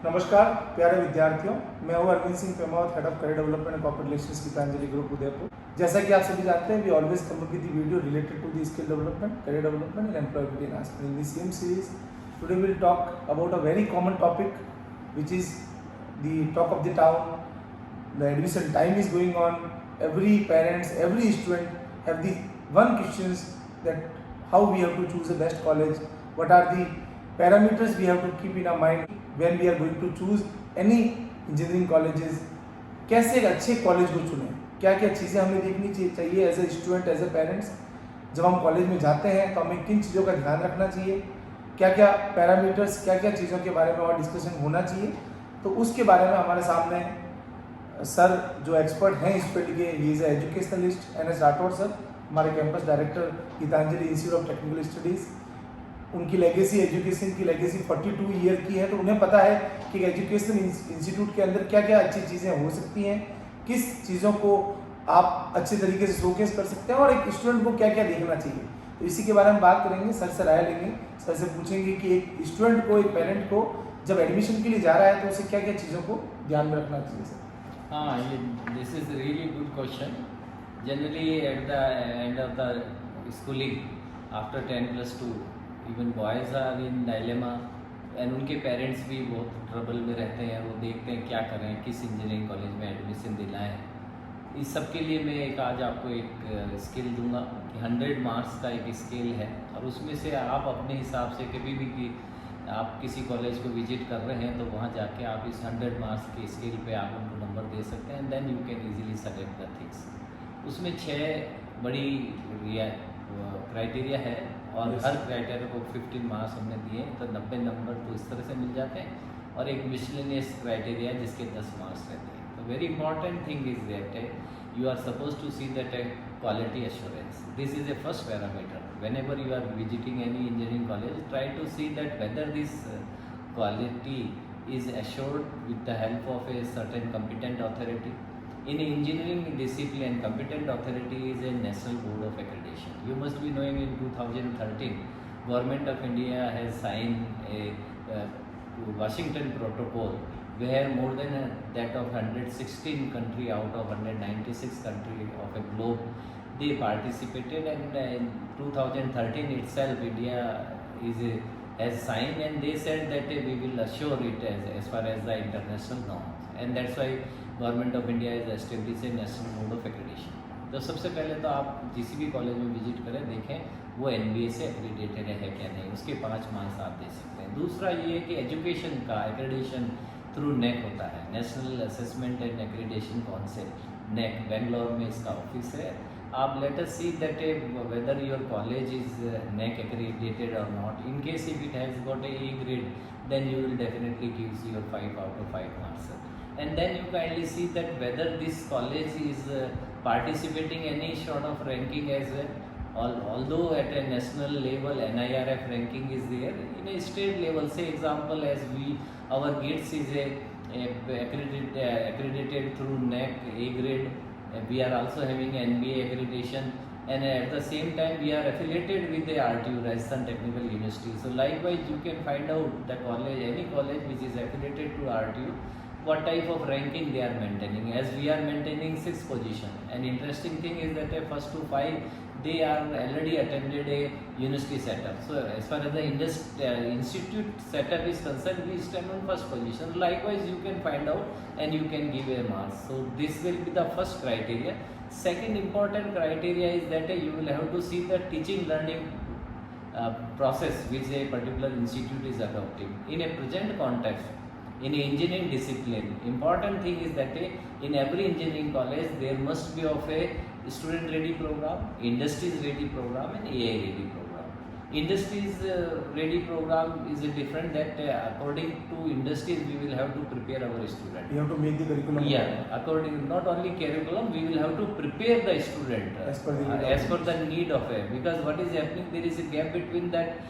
नमस्कार प्यारे विद्यार्थियों, मैं हूं Arvind Singh Pemawat, head of career development and corporate relations Gitanjali group Udaipur. जैसा कि आप सभी जानते हैं, we always come up with the video related to the skill development, career development and employability enhancement. In this same series today we will talk about a very common topic which is the talk of the town. The admission time is going on. Every parents, every student have the one questions that how we have to choose the best college, what are the parameters we have to keep in our mind when we are going to choose any engineering colleges. कैसे एक अच्छे college को चुनें, क्या क्या चीज़ें हमें देखनी चाहिए as a student, as a parents. जब हम कॉलेज में जाते हैं तो हमें किन चीज़ों का ध्यान रखना चाहिए, क्या क्या पैरामीटर्स, क्या क्या चीज़ों के बारे में और डिस्कशन होना चाहिए। तो उसके बारे में हमारे सामने सर जो एक्सपर्ट हैं इस फील्ड के, he is educationalist NS Rathore sir, हमारे campus director Gitanjali institute of technical studies. उनकी लेगेसी, एजुकेशन की लेगेसी 42 ईयर की है, तो उन्हें पता है कि एजुकेशन इंस्टीट्यूट के अंदर क्या क्या अच्छी चीज़ें हो सकती हैं, किस चीज़ों को आप अच्छे तरीके से शोकेस कर सकते हैं और एक स्टूडेंट को क्या क्या देखना चाहिए। तो इसी के बारे में बात करेंगे, सर से राय लेंगे, सर से पूछेंगे कि एक स्टूडेंट को, एक पेरेंट को जब एडमिशन के लिए जा रहा है तो उसे क्या क्या चीज़ों को ध्यान में रखना चाहिए सर। हाँ, ये this is really good question. Generally at the end of the schooling after 10+2 even boys are in dilemma and उनके पेरेंट्स भी बहुत ट्रबल में रहते हैं। वो देखते हैं क्या करें, किस इंजीनियरिंग कॉलेज में एडमिशन दिलाएं। इस सब के लिए मैं एक आज आपको एक स्किल दूंगा कि 100 मार्क्स का एक स्केल है और उसमें से आप अपने हिसाब से कभी भी कि आप किसी कॉलेज को विजिट कर रहे हैं तो वहाँ जाके आप इस 100 मार्क्स के स्केल पे आप उनको नंबर दे सकते हैं and then you can easily select the things. उसमें 6 बड़ी क्राइटेरिया है और हर क्राइटेरिया को 15 मार्क्स हमने दिए तो 90 नंबर तो इस तरह से मिल जाते हैं और एक मिसलेनियस क्राइटेरिया जिसके 10 मार्क्स रहते हैं। तो very important thing is that you are supposed to see that quality assurance. This is the first parameter. Whenever you are visiting any engineering college, try to see that whether this quality is assured with the help of a certain competent authority. In engineering discipline, competent authority is a national board of accreditation. You must be knowing in 2013, Government of India has signed a Washington Protocol where more than that of 116 country out of 196 country of a globe they participated, and in 2013 itself India has signed and they said that we will assure it as far as the international norms, and that's why Government of India has established a national board of accreditation. तो सबसे पहले तो आप जिस भी college में visit करें देखें वो NBA से एक्रेडिटेड है क्या नहीं, उसके 5 मार्क्स आप दे सकते हैं। दूसरा ये कि एजुकेशन का एक्रेडिटेशन थ्रू नेक होता है, national assessment and accreditation council, NAAC Bangalore में इसका ऑफिस है। आप let us see that whether your college is NAAC accredited और not. In case if it has got A grade then you will definitely gives your 5 out of 5 marks, and then you kindly see that whether this college is participating any sort of ranking as well. Although at a national level NIRF ranking is there, in a state level, say example as our GITS is accredited through NAC A grade, we are also having NBA accreditation, and at the same time we are affiliated with the RTU, Rajasthan Technical University. So likewise you can find out the college, any college which is affiliated to RTU, what type of ranking they are maintaining, as we are maintaining 6th position. And interesting thing is that the first to 5 they are already attended a university setup. So as far as the institute setup is concerned, we stand on 1st position. Likewise you can find out and you can give a marks. So this will be the first criteria. Second important criteria is that you will have to see the teaching learning process which a particular institute is adopting. In a present context, in engineering discipline, important thing is that in every engineering college there must be of a student ready program, industries ready program and AI ready program. Industries ready program is different, that according to industries we will have to prepare our student. We have to make the curriculum. Yeah, according not only curriculum, we will have to prepare the student as per the need of it. Because what is happening, there is a gap between that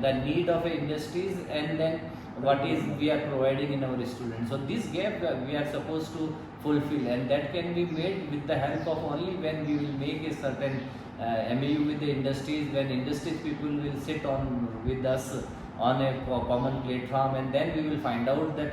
the need of industries and then what is we are providing in our students. So this gap we are supposed to fulfill, and that can be made with the help of only when we will make a certain MAU with the industries, when industries people will sit on with us on a common platform, and then we will find out that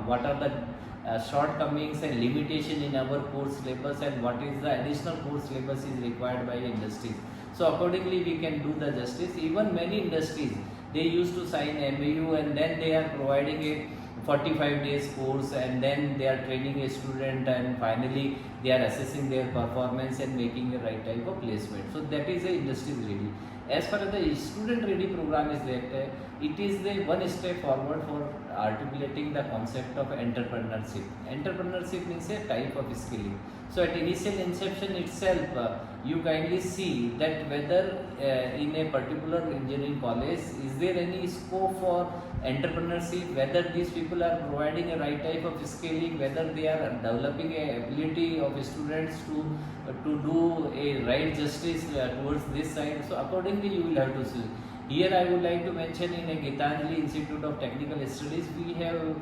what are the shortcomings and limitation in our course syllabus, and what is the additional course syllabus is required by industries. So accordingly we can do the justice. Even many industries, they used to sign MAU, and then they are providing a 45 days course, and then they are training a student, and finally they are assessing their performance and making the right type of placement. So that is a industry ready. As far as the student ready program is that, it is the one step forward for articulating the concept of entrepreneurship. Entrepreneurship means a type of skilling. So at initial inception itself, you kindly see that whether in a particular engineering college is there any scope for entrepreneurship, whether these people are providing a right type of skilling, whether they are developing a ability of students to do a right justice towards this side. So accordingly you will have to see. Here I would like to mention, in a Gitanjali Institute of Technical Studies, we have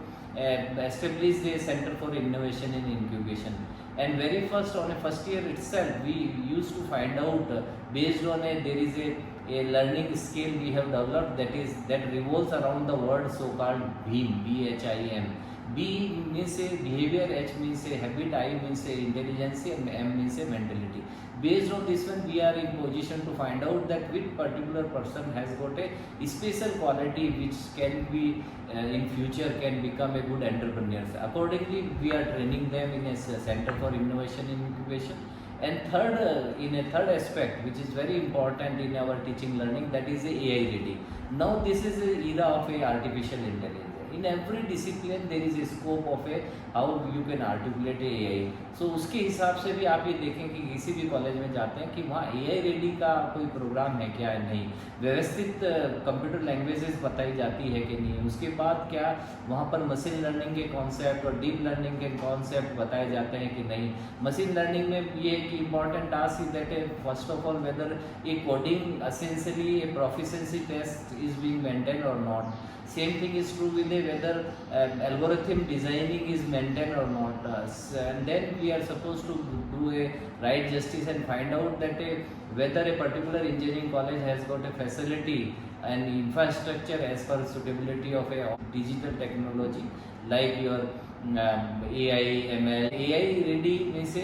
established a Center for Innovation and Incubation. And very first, on a first year itself, we used to find out, based on there is a learning skill we have developed, that revolves around the word so-called BHIM, B-H-I-M. B means a behavior, H means a habit, I means a intelligence, and M means a mentality. Based on this one, we are in position to find out that which particular person has got a special quality which can be in future can become a good entrepreneur. Accordingly, we are training them in a Center for Innovation and Incubation. And third, in a third aspect, which is very important in our teaching learning, that is AI ready. Now this is the era of a artificial intelligence. In every discipline there is a scope of a how you can articulate AI. So उसके हिसाब से भी आप ये देखें कि किसी भी कॉलेज में जाते हैं कि वहाँ AI रेडी का कोई प्रोग्राम है क्या है, नहीं, व्यवस्थित कंप्यूटर लैंग्वेजेस बताई जाती है कि नहीं, उसके बाद क्या वहाँ पर मशीन लर्निंग के कॉन्सेप्ट और डीप लर्निंग के कॉन्सेप्ट बताए जाते हैं कि नहीं. मशीन लर्निंग में ये एक important task is that first of all whether a coding essentially a proficiency test is being maintained और not. Same thing is true with whether algorithm designing is maintained or not. And then we are supposed to do a right justice and find out that whether a particular engineering college has got a facility and infrastructure as per suitability of a digital technology like your AI, ML. AI ready means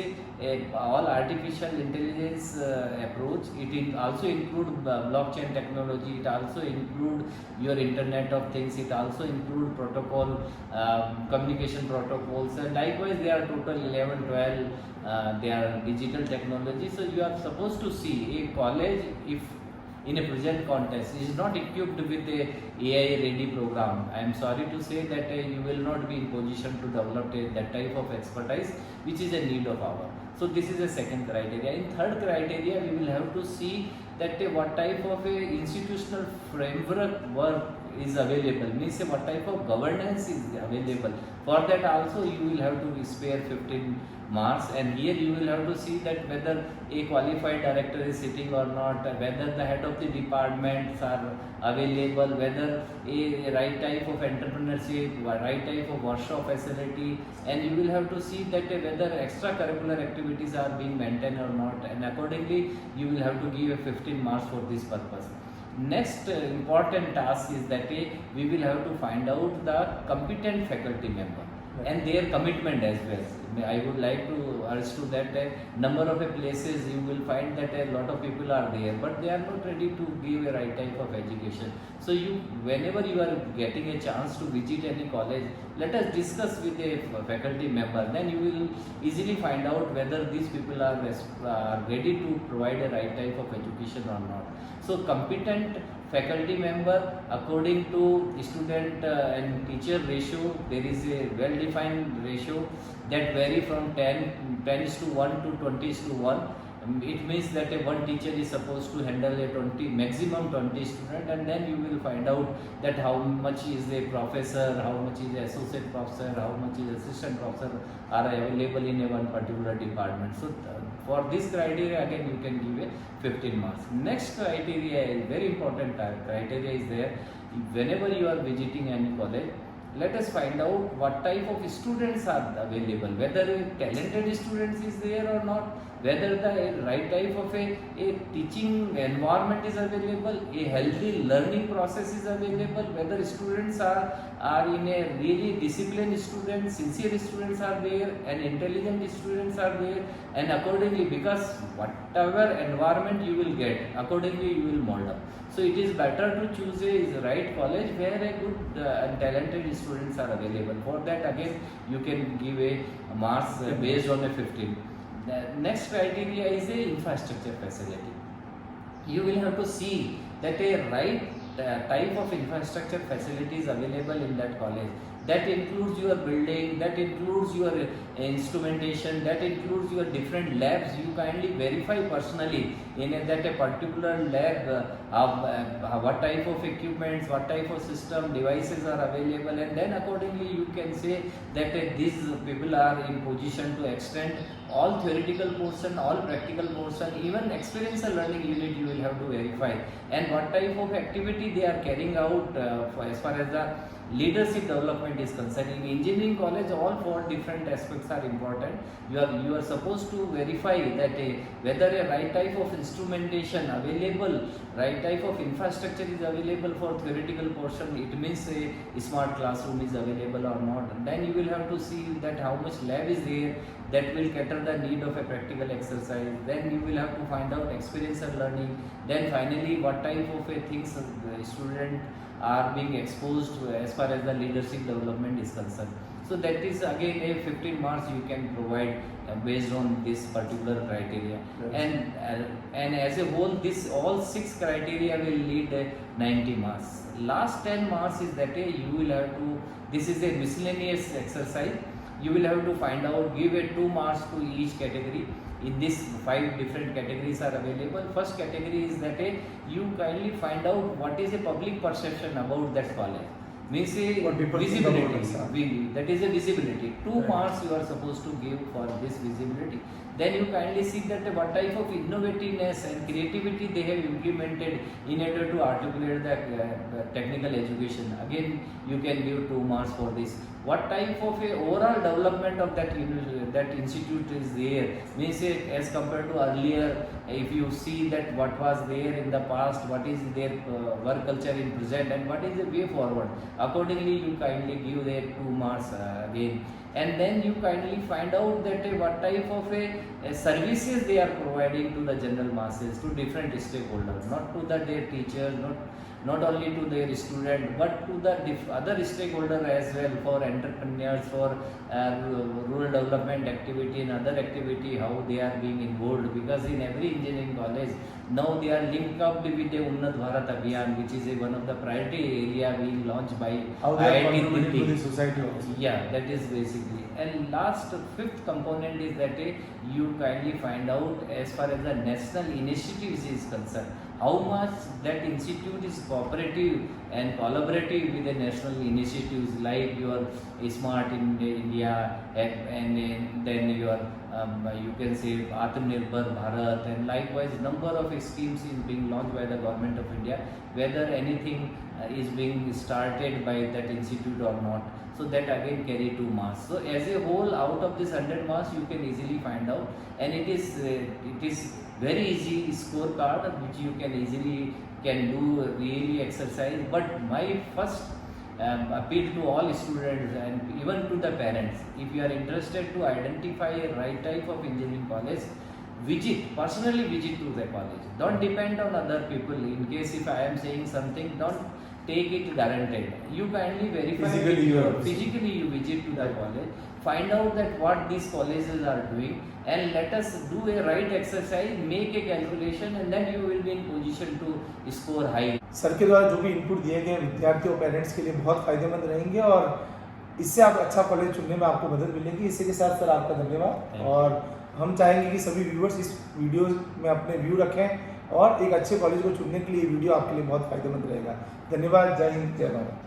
all artificial intelligence approach. It also include blockchain technology. It also include your Internet of Things. It also include protocol, communication protocols. And likewise, they are total 11, 12. They are digital technology. So you are supposed to see a college, if in a present context, is not equipped with a AI ready program, I am sorry to say that you will not be in position to develop that type of expertise which is a need of our. So this is a second criteria. In third criteria, we will have to see that what type of a institutional framework work is available, means what type of governance is available. For that also you will have to spare 15 marks, and here you will have to see that whether a qualified director is sitting or not, whether the head of the departments are available, whether a right type of entrepreneurship, right type of workshop facility, and you will have to see that whether extracurricular activities are being maintained or not, and accordingly you will have to give a 15 marks for this purpose. Next important task is that we will have to find out the competent faculty member and their commitment as well. I would like to urge to that number of places you will find that a lot of people are there, but they are not ready to give a right type of education. So you, whenever you are getting a chance to visit any college, let us discuss with a faculty member. Then you will easily find out whether these people are ready to provide a right type of education or not. So competent faculty member, according to student and teacher ratio, there is a well defined ratio that vary from 10 is to 1 to 20 is to 1. It means that one teacher is supposed to handle a 20, maximum 20 student, and then you will find out that how much is a professor, how much is a associate professor, how much is assistant professor are available in a one particular department. So for this criteria again you can give a 15 marks. Next criteria is very important criteria is there. Whenever you are visiting any college, let us find out what type of students are available, whether talented students is there or not, whether the right type of a teaching environment is available, a healthy learning process is available, whether students are in a really disciplined student, sincere students are there, and intelligent students are there, and accordingly, because whatever environment you will get, accordingly you will mold up. So it is better to choose a right college where a good and talented students are available. For that, again, you can give a marks based on a 15. The next criteria is a infrastructure facility. You will have to see that a right type of infrastructure facility is available in that college. That includes your building, that includes your instrumentation, that includes your different labs. You kindly verify personally that a particular lab, what type of equipments, what type of system, devices are available, and then accordingly you can say that these people are in position to extend all theoretical portion, all practical portion, even experiential learning unit you will have to verify, and what type of activity they are carrying out as far as the leadership development is concerned. In engineering college, all four different aspects are important. You are supposed to verify that whether a right type of instrumentation available, right type of infrastructure is available for theoretical portion. It means a smart classroom is available or not. Then you will have to see that how much lab is there that will cater the need of a practical exercise. Then you will have to find out experiential learning. Then finally, what type of things the student are being exposed to as far as the leadership development is concerned. So that is again a 15 marks you can provide based on this particular criteria. Yes. And as a whole, this all 6 criteria will lead 90 marks. Last 10 marks is that you will have to, this is a miscellaneous exercise. You will have to find out, give a 2 marks to each category. In this 5 different categories are available. First category is that you kindly find out what is a public perception about that college. Means a visibility. That is a visibility. 2 right. marks you are supposed to give for this visibility. Then you kindly see that what type of innovativeness and creativity they have implemented in order to articulate the technical education. Again, you can give 2 marks for this. What type of a overall development of that institute is there, means as compared to earlier, if you see that what was there in the past, what is their work culture in present, and what is the way forward. Accordingly, you kindly give their 2 marks again. And then you kindly find out that what type of services they are providing to the general masses, to different stakeholders, not to their teachers, not only to their student, but to the other stakeholders as well, for entrepreneurs, for rural development activity and other activity, how they are being involved. Because in every engineering college, now they are linked up with the Unnat Bharat Abhiyan, which is one of the priority area being launched by IIT to the society also. Yeah, that is basically. And last 5th component is that you kindly find out as far as the national initiatives is concerned, how much that institute is cooperative and collaborative with the national initiatives like your Smart India and then your you can say Atmanirbhar Bharat, and likewise number of schemes is being launched by the government of India, whether anything is being started by that institute or not. So that again carry 2 marks. So as a whole, out of this 100 marks, you can easily find out, and it is very easy scorecard which you can easily do really exercise. But my first appeal to all students and even to the parents, if you are interested to identify a right type of engineering college, personally visit to the college. Don't depend on other people. In case if I am saying something, don't take it guaranteed. You kindly verify physically you visit to the college, find out that what these colleges are doing, and let us do a right exercise, make a calculation, and then you will be in position to score high. Sir के द्वारा जो भी input दिए गए विद्यार्थियों parents के लिए बहुत फायदेमंद रहेंगे, और इससे आप अच्छा कॉलेज चुनने में आपको मदद मिलेगी। इसी के साथ सर आपका धन्यवाद, और हम चाहेंगे कि सभी व्यूअर्स इस वीडियो में अपने व्यू रखें और एक अच्छे कॉलेज को चुनने के लिए वीडियो आपके लिए बहुत फायदेमंद रहेगा। धन्यवाद। जय हिंद, जय भारत।